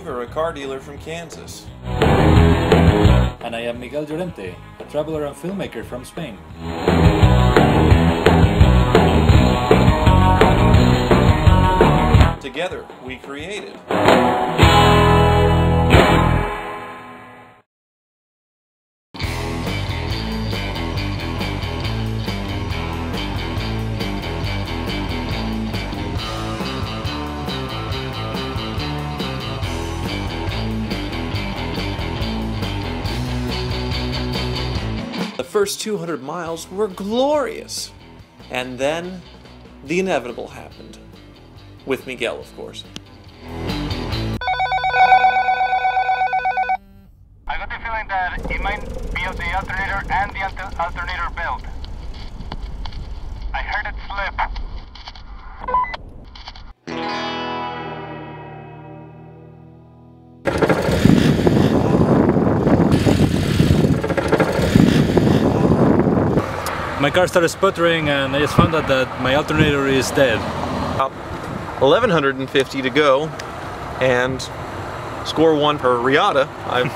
Vancouver, a car dealer from Kansas. And I am Miguel, a traveler and filmmaker from Spain. Together, we created The first 200 miles were glorious, and then the inevitable happened. With Miguel, of course. I got the feeling that it might be of the alternator and the alternator belt. I heard it slip. My car started sputtering and I just found out that my alternator is dead. 1,150 to go, and score one per Riata. I'm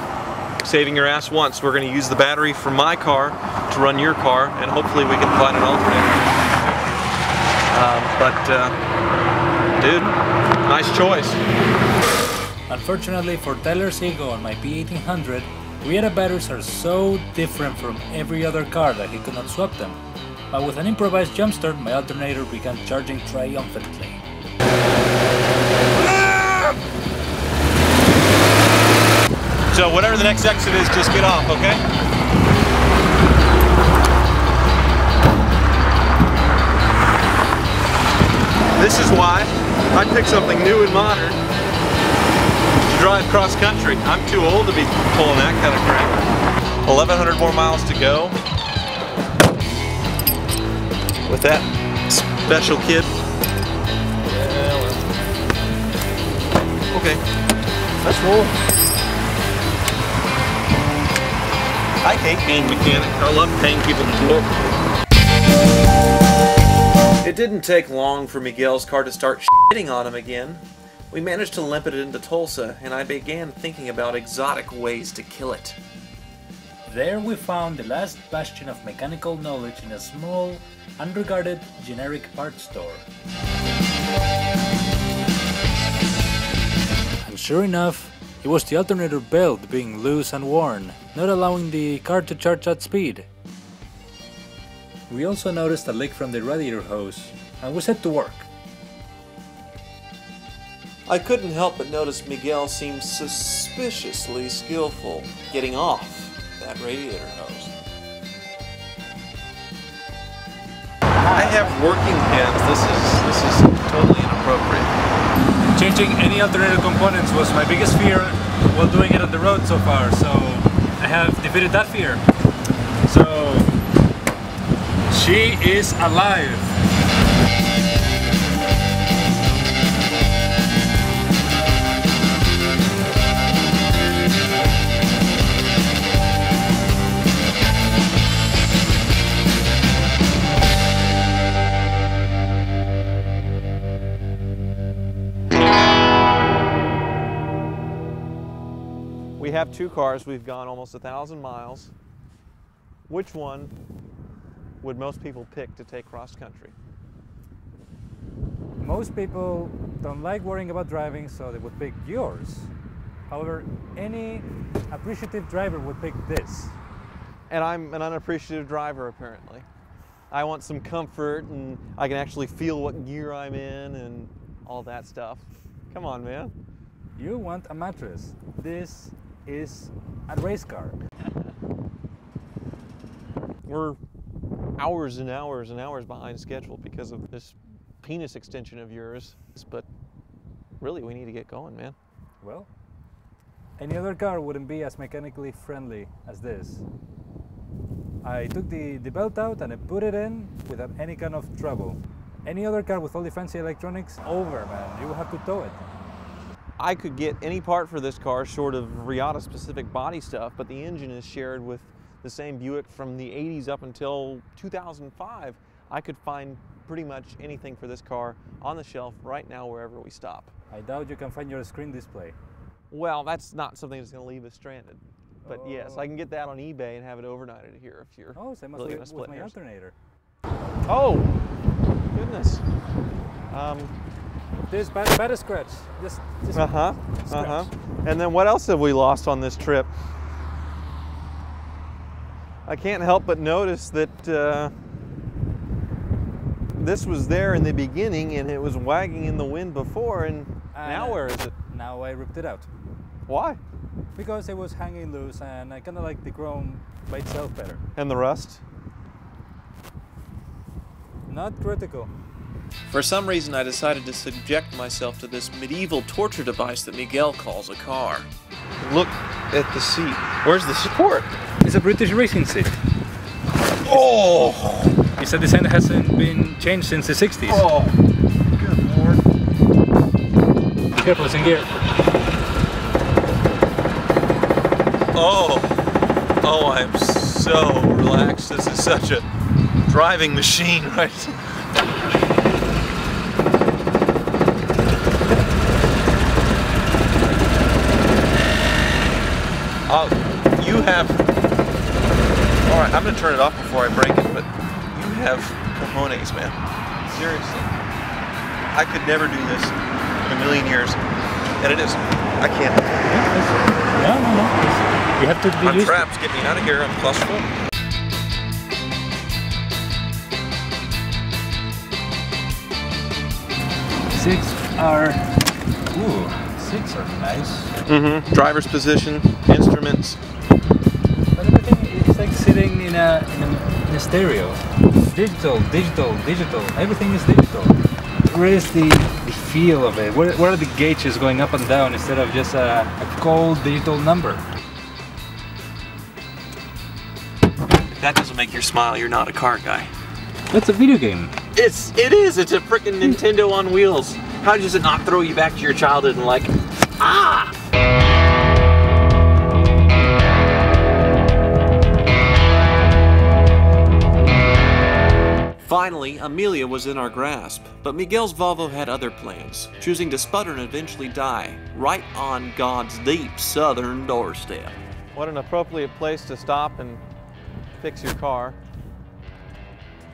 saving your ass once. We're going to use the battery from my car to run your car, and hopefully we can find an alternator. Dude, nice choice. Unfortunately for Tyler's ego on my P1800, Riata batteries are so different from every other car that he could not swap them. But with an improvised jumpstart, my alternator began charging triumphantly. So whatever the next exit is, just get off, okay? This is why I picked something new and modern to drive cross country. I'm too old to be pulling that kind of crap. 1,100 more miles to go with that special kid. Okay, let's roll. I hate being a mechanic. I love paying people to do it. It didn't take long for Miguel's car to start shitting on him again. We managed to limp it into Tulsa, and I began thinking about exotic ways to kill it. There we found the last bastion of mechanical knowledge in a small, unregarded generic parts store. And sure enough, it was the alternator belt being loose and worn, not allowing the car to charge at speed. We also noticed a leak from the radiator hose, and we set to work. I couldn't help but notice Miguel seemed suspiciously skillful getting off that radiator hose. I have working hands. This is totally inappropriate. Changing any alternator components was my biggest fear while doing it on the road so far, so I have defeated that fear. So, she is alive. We have two cars. We've gone almost 1,000 miles. Which one would most people pick to take cross country? Most people don't like worrying about driving, so they would pick yours. However, any appreciative driver would pick this. And I'm an unappreciative driver, apparently. I want some comfort, and I can actually feel what gear I'm in and all that stuff. Come on, man. You want a mattress. This is a race car. We're hours and hours and hours behind schedule because of this penis extension of yours, but really we need to get going, man. Well, any other car wouldn't be as mechanically friendly as this. I took the belt out and I put it in without any kind of trouble. Any other car with all the fancy electronics, over, man. You will have to tow it. I could get any part for this car short of Riata specific body stuff, but the engine is shared with the same Buick from the 80s up until 2005. I could find pretty much anything for this car on the shelf right now wherever we stop. I doubt you can find your screen display. Well, that's not something that's going to leave us stranded. But yes, I can get that on eBay and have it overnighted here if you're same really as going to split with my hairs. alternator. Oh, goodness. This bad scratch. Just scratch. And then what else have we lost on this trip? I can't help but notice that this was there in the beginning and it was wagging in the wind before, and now where is it? Now I ripped it out. Why? Because it was hanging loose and I kind of like the chrome by itself better. And the rust? Not critical. For some reason, I decided to subject myself to this medieval torture device that Miguel calls a car. Look at the seat. Where's the support? It's a British racing seat. Oh! It's a design that hasn't been changed since the 60s. Oh, good lord. Be careful, it's in gear. Oh, I'm so relaxed. This is such a driving machine, right? You have, all right, I'm gonna turn it off before I break it, but you have cojones, man. Seriously. I could never do this in a million years. And it is, I can't. No. You have to be I'm used trapped. Get me out of here. I'm claustrophobic. Six are nice. Mm-hmm. Driver's position, instruments. But everything is like sitting in a stereo. Digital. Everything is digital. Where is the feel of it? Where are the gauges going up and down instead of just a cold digital number? If that doesn't make you smile, you're not a car guy. That's a video game. It is. It's a freaking Nintendo on wheels. How does it not throw you back to your childhood and like, ah! Finally, Amelia was in our grasp, but Miguel's Volvo had other plans, choosing to sputter and eventually die, right on God's deep southern doorstep. What an appropriate place to stop and fix your car.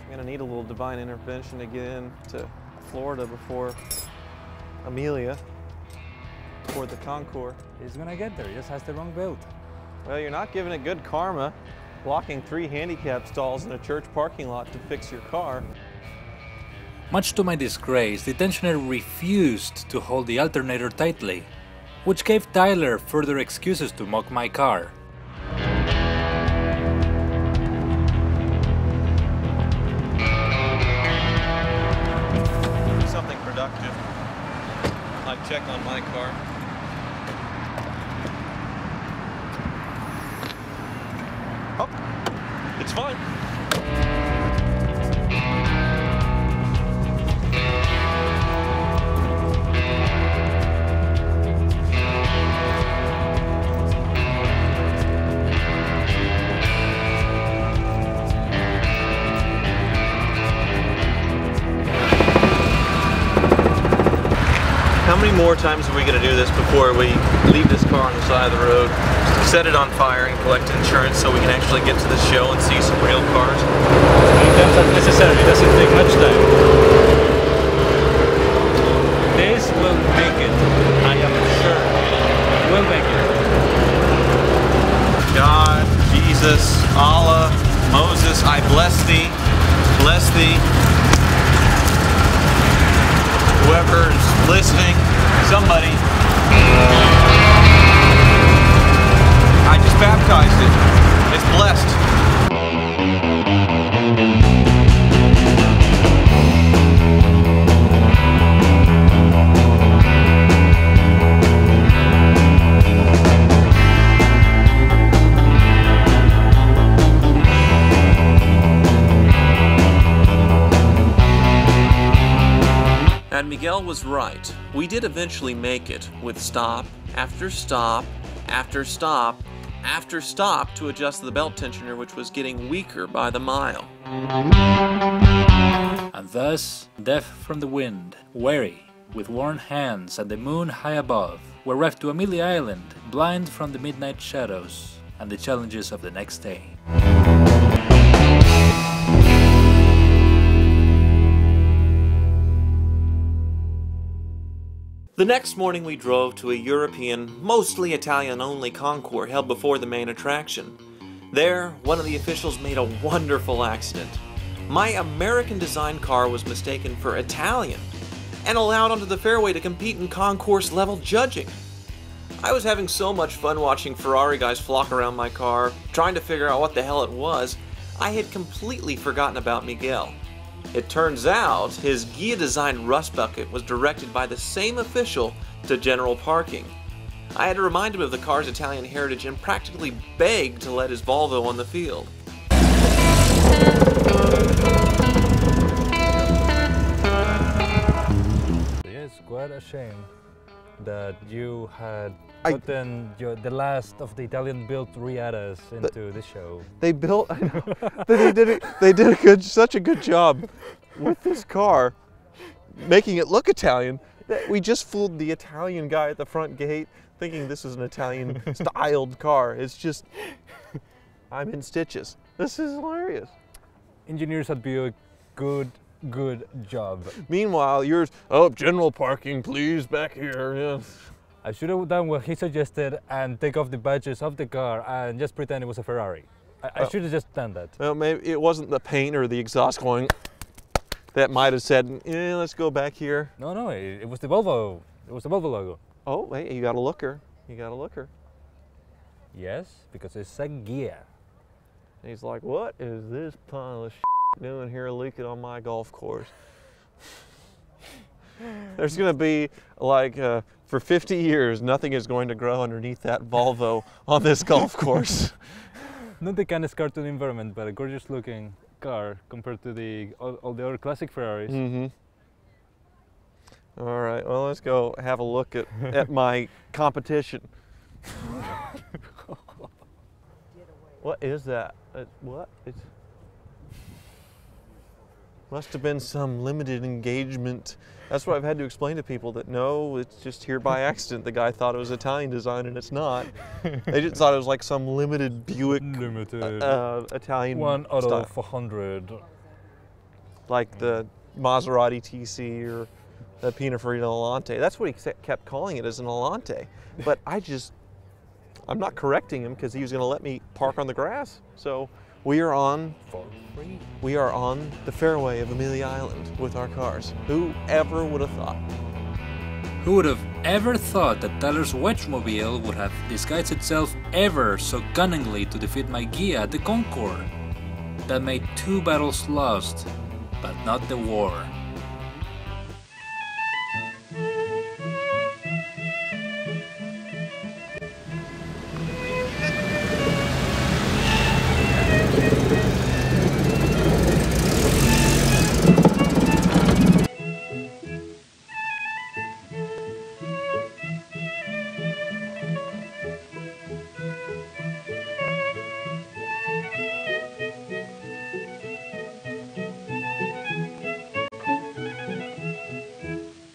You're gonna need a little divine intervention to get into Florida before Amelia, before the Concours. He's gonna get there, he just has the wrong build. Well, you're not giving it good karma, blocking 3 handicap stalls in a church parking lot to fix your car. Much to my disgrace, the tensioner refused to hold the alternator tightly, which gave Tyler further excuses to mock my car. Something productive, like check on my car. Oh, it's fine. How many more times are we going to do this before we leave this car on the side of the road, set it on fire and collect insurance so we can actually get to the show and see some real cars? That's not necessary, it doesn't take much time. This will make it, I am sure. It will make it. God, Jesus, Allah, Moses, I bless thee, bless thee. Whoever is listening, somebody. I just baptized it. It's blessed. And Miguel was right. We did eventually make it, with stop after stop after stop after stop to adjust the belt tensioner, which was getting weaker by the mile. And thus, deaf from the wind, wary with worn hands and the moon high above, were left to Amelia Island, blind from the midnight shadows and the challenges of the next day. The next morning we drove to a European, mostly Italian-only concours held before the main attraction. There, one of the officials made a wonderful accident. My American-designed car was mistaken for Italian and allowed onto the fairway to compete in concourse-level judging. I was having so much fun watching Ferrari guys flock around my car, trying to figure out what the hell it was, I had completely forgotten about Miguel. It turns out his Ghia-designed rust bucket was directed by the same official to general parking. I had to remind him of the car's Italian heritage and practically begged to let his Volvo on the field. It's quite a shame that you had gotten the last of the Italian-built Riadas into the show. They built, I know, they did such a good job with this car, making it look Italian, that we just fooled the Italian guy at the front gate, thinking this is an Italian-styled car. It's just, I'm in stitches. This is hilarious. Engineers at Buick, good job. Meanwhile, yours, oh, general parking, please, back here. Yes. I should have done what he suggested and take off the badges of the car and just pretend it was a Ferrari. I should have just done that. Well, maybe it wasn't the paint or the exhaust going. That might have said, let's go back here. No, it was the Volvo. It was the Volvo logo. Oh, hey, you got a looker. You got a looker. Yes, because it's a Ghia. And he's like, what is this pile of doing here leaking on my golf course? There's going to be like, for 50 years, nothing is going to grow underneath that Volvo on this golf course. Not the kindest car to the environment, but a gorgeous looking car compared to all the other classic Ferraris. Mm-hmm. All right, well, let's go have a look at my competition. What is that? What? It's must have been some limited engagement. That's what I've had to explain to people, that no, it's just here by accident. The guy thought it was Italian design and it's not. They just thought it was like some limited Buick Italian 1 out style. of 100. Like the Maserati TC or the Pininfarina Alante. That's what he kept calling it, as an Alante. But I'm not correcting him because he was going to let me park on the grass. So we are on the fairway of Amelia Island with our cars. Who ever would have thought? Who would have ever thought that Tyler's Wedgemobile would have disguised itself ever so cunningly to defeat my Ghia at the concours? That made 2 battles lost, but not the war.